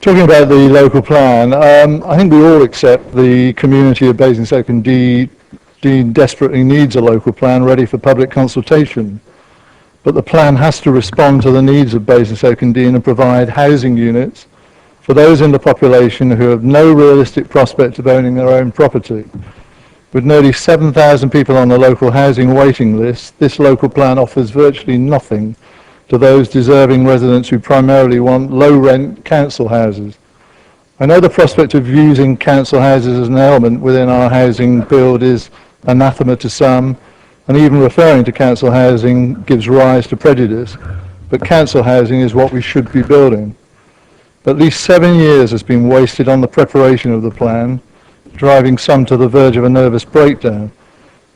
Talking about the local plan, I think we all accept the community of Basingstoke and Deane desperately needs a local plan ready for public consultation. But the plan has to respond to the needs of Basingstoke and Deane and provide housing units for those in the population who have no realistic prospect of owning their own property. With nearly 7,000 people on the local housing waiting list, this local plan offers virtually nothing to those deserving residents who primarily want low-rent council houses. I know the prospect of using council houses as an element within our housing build is anathema to some, and even referring to council housing gives rise to prejudice, but council housing is what we should be building. At least 7 years has been wasted on the preparation of the plan, driving some to the verge of a nervous breakdown.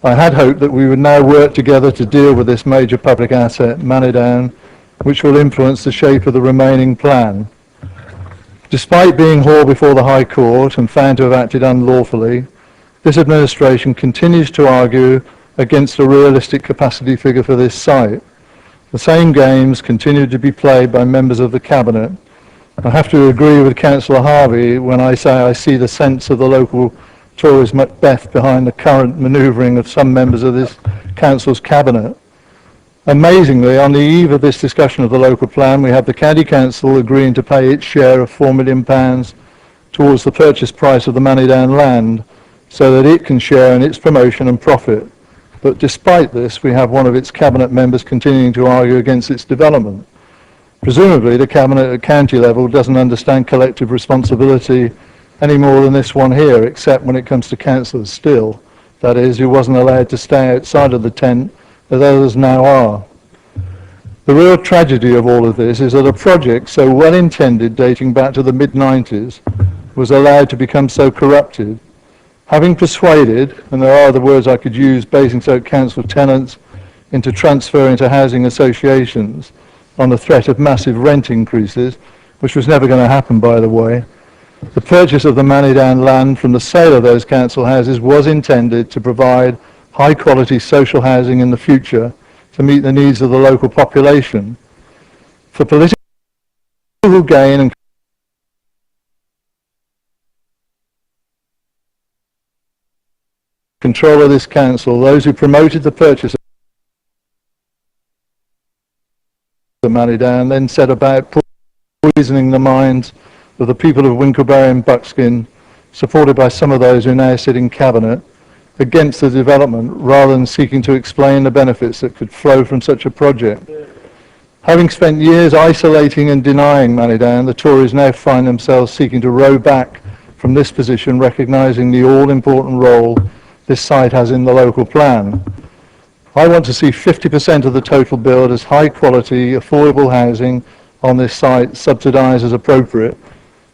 I had hoped that we would now work together to deal with this major public asset, Manidown, which will influence the shape of the remaining plan. Despite being hauled before the High Court and found to have acted unlawfully, this administration continues to argue against a realistic capacity figure for this site. The same games continue to be played by members of the Cabinet. I have to agree with Councillor Harvey when I say I see the sense of the local Tories Macbeth behind the current manoeuvring of some members of this Council's Cabinet. Amazingly, on the eve of this discussion of the local plan, we have the County Council agreeing to pay its share of £4 million towards the purchase price of the Manidown land so that it can share in its promotion and profit. But despite this, we have one of its Cabinet members continuing to argue against its development. Presumably, the Cabinet at county level doesn't understand collective responsibility any more than this one here, except when it comes to councillors still. That is, who wasn't allowed to stay outside of the tent as others now are. The real tragedy of all of this is that a project so well intended dating back to the mid-90s was allowed to become so corrupted. Having persuaded, and there are other words I could use, Basingstoke Council tenants into transferring to housing associations on the threat of massive rent increases, which was never going to happen, by the way, the purchase of the Manidown land from the sale of those council houses was intended to provide high-quality social housing in the future to meet the needs of the local population. For political gain and control of this council, those who promoted the purchase of the Manidown then set about poisoning the minds of the people of Winkleberry and Buckskin, supported by some of those who now sit in Cabinet, against the development rather than seeking to explain the benefits that could flow from such a project. Having spent years isolating and denying Manidown, the Tories now find themselves seeking to row back from this position, recognising the all-important role this site has in the local plan. I want to see 50% of the total build as high-quality, affordable housing on this site, subsidised as appropriate,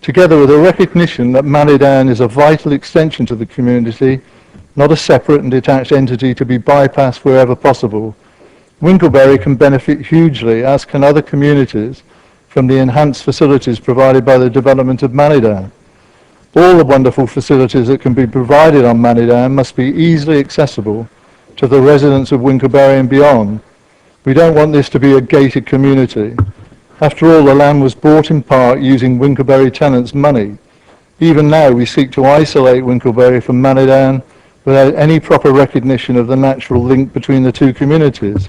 together with a recognition that Manidown is a vital extension to the community, not a separate and detached entity to be bypassed wherever possible. Winkleberry can benefit hugely, as can other communities, from the enhanced facilities provided by the development of Manidown. All the wonderful facilities that can be provided on Manidown must be easily accessible to the residents of Winkleberry and beyond. We don't want this to be a gated community. After all, the land was bought in part using Winkleberry tenants' money. Even now, we seek to isolate Winkleberry from Manidown without any proper recognition of the natural link between the two communities.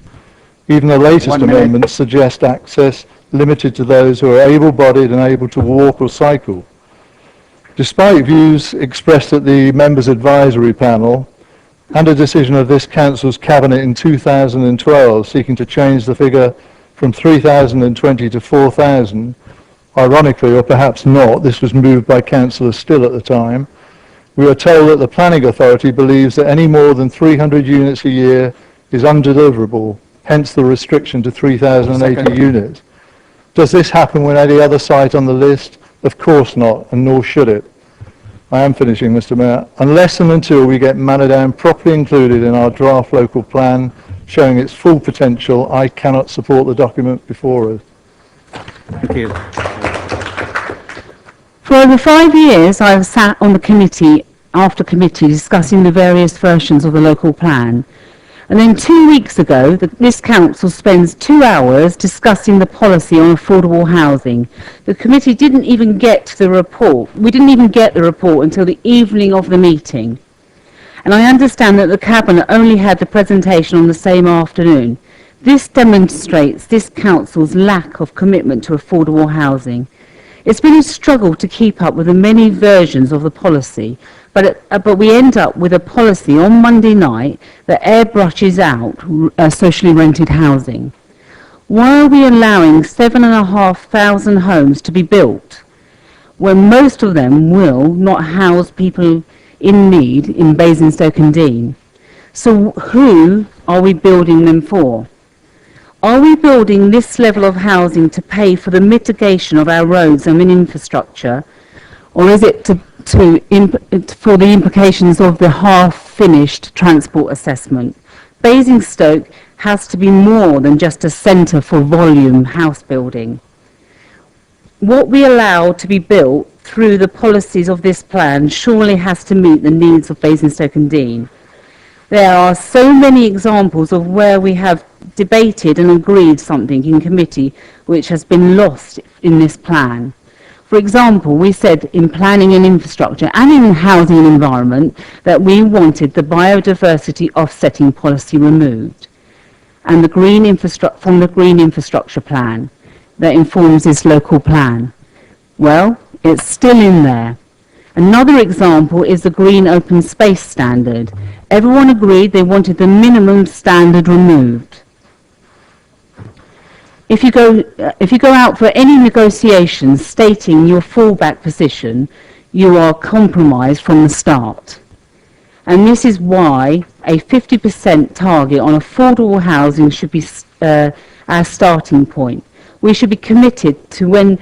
Even the latest amendments suggest access limited to those who are able-bodied and able to walk or cycle. Despite views expressed at the members' advisory panel and a decision of this council's cabinet in 2012 seeking to change the figure from 3,020 to 4,000, ironically, or perhaps not, this was moved by Councillor Still at the time, we are told that the planning authority believes that any more than 300 units a year is undeliverable, hence the restriction to 3,080 units. Does this happen with any other site on the list? Of course not, and nor should it. I am finishing, Mr. Mayor. Unless and until we get Manidown properly included in our draft local plan, showing its full potential, I cannot support the document before us. Thank you. For over 5 years, I have sat on the committee after committee discussing the various versions of the local plan. And then 2 weeks ago, this council spends 2 hours discussing the policy on affordable housing. The committee didn't even get the report. We didn't even get the report until the evening of the meeting. And I understand that the Cabinet only had the presentation on the same afternoon. This demonstrates this council's lack of commitment to affordable housing. It's been a struggle to keep up with the many versions of the policy, but we end up with a policy on Monday night that airbrushes out socially rented housing. Why are we allowing 7,500 homes to be built when most of them will not house people in need in Basingstoke and Deane? So who are we building them for? Are we building this level of housing to pay for the mitigation of our roads and infrastructure, or is it for the implications of the half-finished transport assessment? Basingstoke has to be more than just a centre for volume house building. What we allow to be built through the policies of this plan surely has to meet the needs of Basingstoke and Deane. There are so many examples of where we have debated and agreed something in committee which has been lost in this plan. For example, we said in planning and infrastructure and in housing and environment that we wanted the biodiversity offsetting policy removed and from the green infrastructure plan that informs this local plan. Well, it's still in there. Another example is the green open space standard. Everyone agreed they wanted the minimum standard removed. If you go out for any negotiations stating your fallback position, you are compromised from the start. And this is why a 50% target on affordable housing should be our starting point. We should be committed to when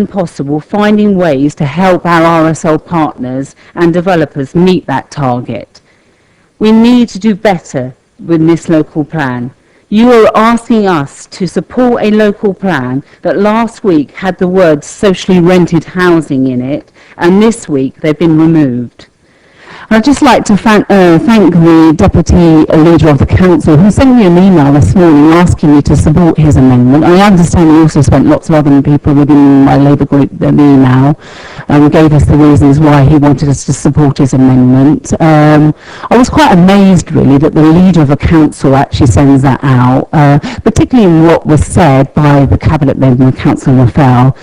possible finding ways to help our RSL partners and developers meet that target. We need to do better with this local plan. You are asking us to support a local plan that last week had the words socially rented housing in it, and this week they've been removed. I'd just like to thank the Deputy Leader of the Council who sent me an email this morning asking me to support his amendment. I understand he also spent lots of other people within my Labour group the email and gave us the reasons why he wanted us to support his amendment. I was quite amazed really that the Leader of the Council actually sends that out, particularly in what was said by the Cabinet Member, Councillor Rafael,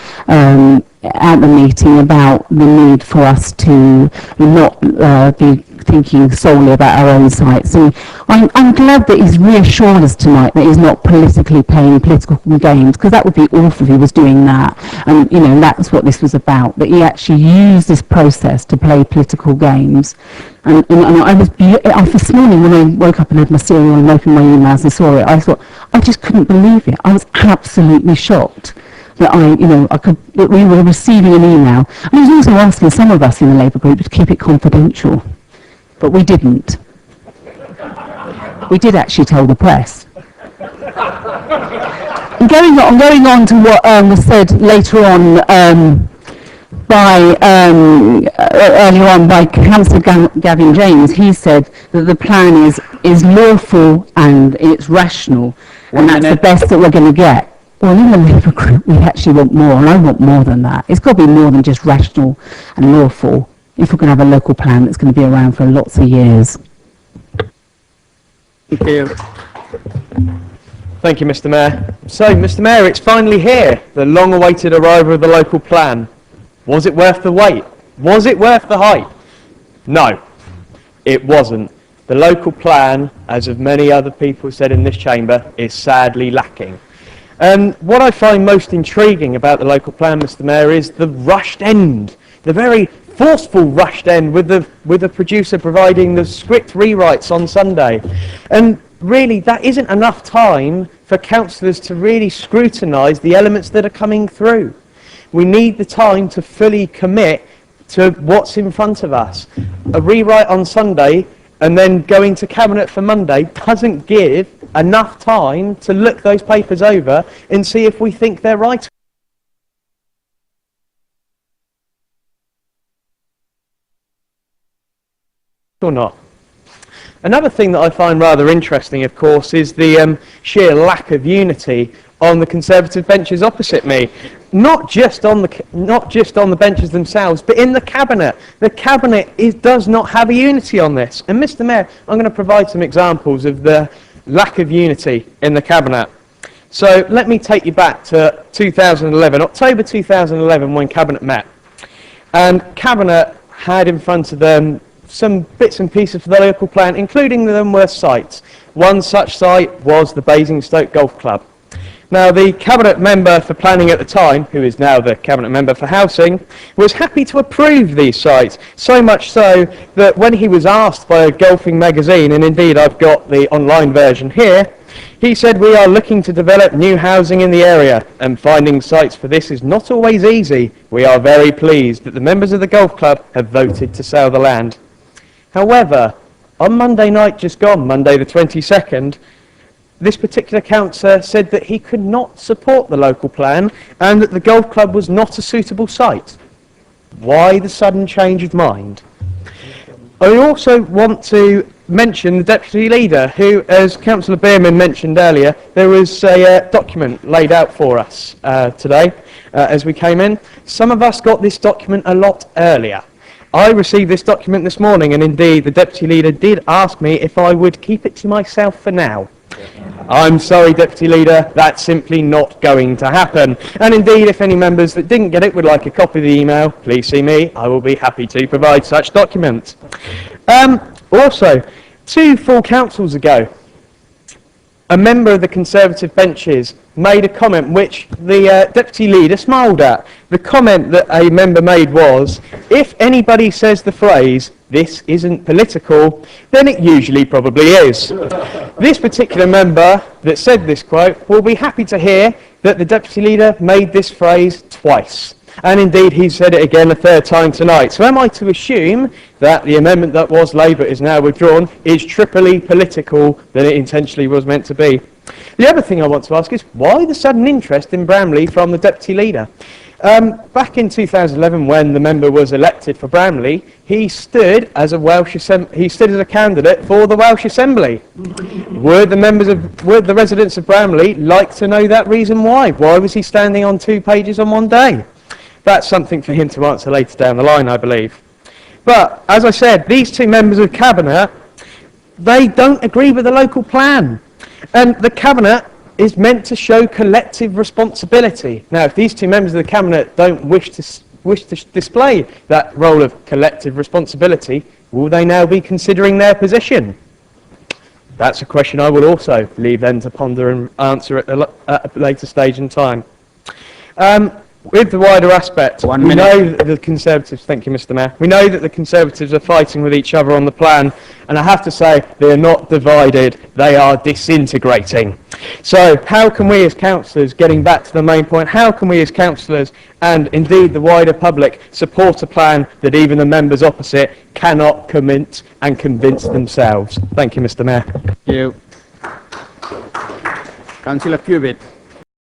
at the meeting about the need for us to not be thinking solely about our own sites. And I'm glad that he's reassured us tonight that he's not politically playing political games, because that would be awful if he was doing that. And, you know, that's what this was about, that he actually used this process to play political games. And I was, this morning when I woke up and had my cereal and opened my emails and saw it, I thought, I just couldn't believe it. I was absolutely shocked that that we were receiving an email. And he was also asking some of us in the Labour group to keep it confidential, but we didn't. We did actually tell the press. And going on to what was said later on earlier on by Councillor Gavin James, he said that the plan is lawful and it's rational, and that's the best that we're going to get. Well, in the Labour group, we actually want more, and I want more than that. It's got to be more than just rational and lawful if we're going to have a local plan that's going to be around for lots of years. Thank you. Thank you, Mr. Mayor. So, Mr. Mayor, it's finally here, the long-awaited arrival of the local plan. Was it worth the wait? Was it worth the hype? No, it wasn't. The local plan, as of many other people said in this chamber, is sadly lacking. What I find most intriguing about the local plan, Mr. Mayor, is the rushed end, the very forceful rushed end with the producer providing the script rewrites on Sunday. And really, that isn't enough time for councillors to really scrutinise the elements that are coming through. We need the time to fully commit to what's in front of us. A rewrite on Sunday and then going to Cabinet for Monday doesn't give enough time to look those papers over and see if we think they're right or not. Another thing that I find rather interesting, of course, is the sheer lack of unity on the Conservative benches opposite me. Not just on the benches themselves, but in the Cabinet. The Cabinet does not have a unity on this. And Mr. Mayor, I'm going to provide some examples of the lack of unity in the Cabinet. So let me take you back to 2011, October 2011, when Cabinet met. And Cabinet had in front of them some bits and pieces for the local plan, including the worst sites. One such site was the Basingstoke Golf Club. Now, the Cabinet member for planning at the time, who is now the Cabinet member for housing, was happy to approve these sites, so much so that when he was asked by a golfing magazine, and indeed I've got the online version here, he said, "We are looking to develop new housing in the area, and finding sites for this is not always easy. We are very pleased that the members of the golf club have voted to sell the land." However, on Monday night just gone, Monday the 22nd, this particular councillor said that he could not support the local plan and that the golf club was not a suitable site. Why the sudden change of mind? I also want to mention the Deputy Leader, who, as Councillor Bierman mentioned earlier, there was a document laid out for us today as we came in. Some of us got this document a lot earlier. I received this document this morning, and indeed the Deputy Leader did ask me if I would keep it to myself for now. I'm sorry, Deputy Leader, that's simply not going to happen. And indeed, if any members that didn't get it would like a copy of the email, please see me. I will be happy to provide such documents. Also, 2 full councils ago, a member of the Conservative benches made a comment which the Deputy Leader smiled at. The comment that a member made was, "If anybody says the phrase, 'this isn't political,' then it usually probably is." This particular member that said this quote will be happy to hear that the Deputy Leader made this phrase twice. And indeed, he said it again a 3rd time tonight. So am I to assume that the amendment that was Labour is now withdrawn is triply political than it intentionally was meant to be? The other thing I want to ask is, why the sudden interest in Bramley from the Deputy Leader? Back in 2011, when the member was elected for Bramley, he stood as a candidate for the Welsh Assembly. Would the residents of Bramley like to know that reason why? Why was he standing on 2 pages on one day? That's something for him to answer later down the line, I believe. But, as I said, these 2 members of Cabinet, they don't agree with the local plan. And the Cabinet is meant to show collective responsibility. Now, if these 2 members of the Cabinet don't wish to display that role of collective responsibility, will they now be considering their position? That's a question I will also leave them to ponder and answer at a later stage in time. With the wider aspect, we know that the Conservatives, thank you Mr Mayor, we know that the Conservatives are fighting with each other on the plan, and I have to say, they are not divided, they are disintegrating. So how can we as councillors, getting back to the main point, how can we as councillors, and indeed the wider public, support a plan that even the members opposite cannot commit and convince themselves? Thank you Mr Mayor. Thank you. Councillor Cubitt.